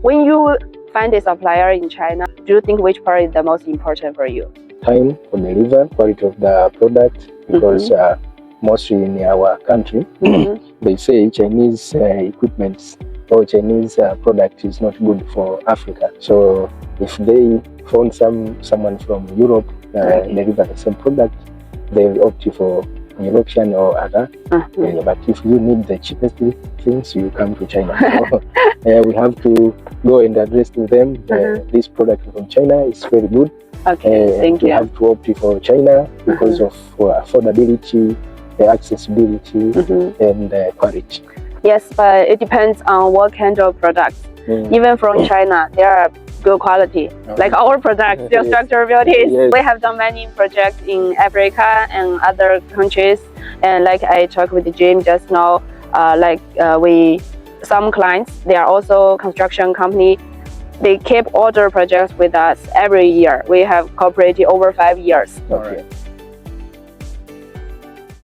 When you find a supplier in China, do you think which part is the most important for you? Time for deliver, quality of the product, because mostly in our country, they say Chinese equipment or Chinese product is not good for Africa. So if they found someone from Europe deliver the same product, they will opt for European or other. But if you need the cheapest things, you come to China. So we have to go and address to them this product from China is very good. Okay, thank you. You have to opt for China because of affordability, accessibility, and quality. Yes, but it depends on what kind of products. Even from China, they are good quality. Like our products, steel structure buildings. Yes. We have done many projects in Africa and other countries. And like I talked with Jim just now, some clients, they are also construction company. They keep order projects with us every year. We have cooperated over 5 years. Okay.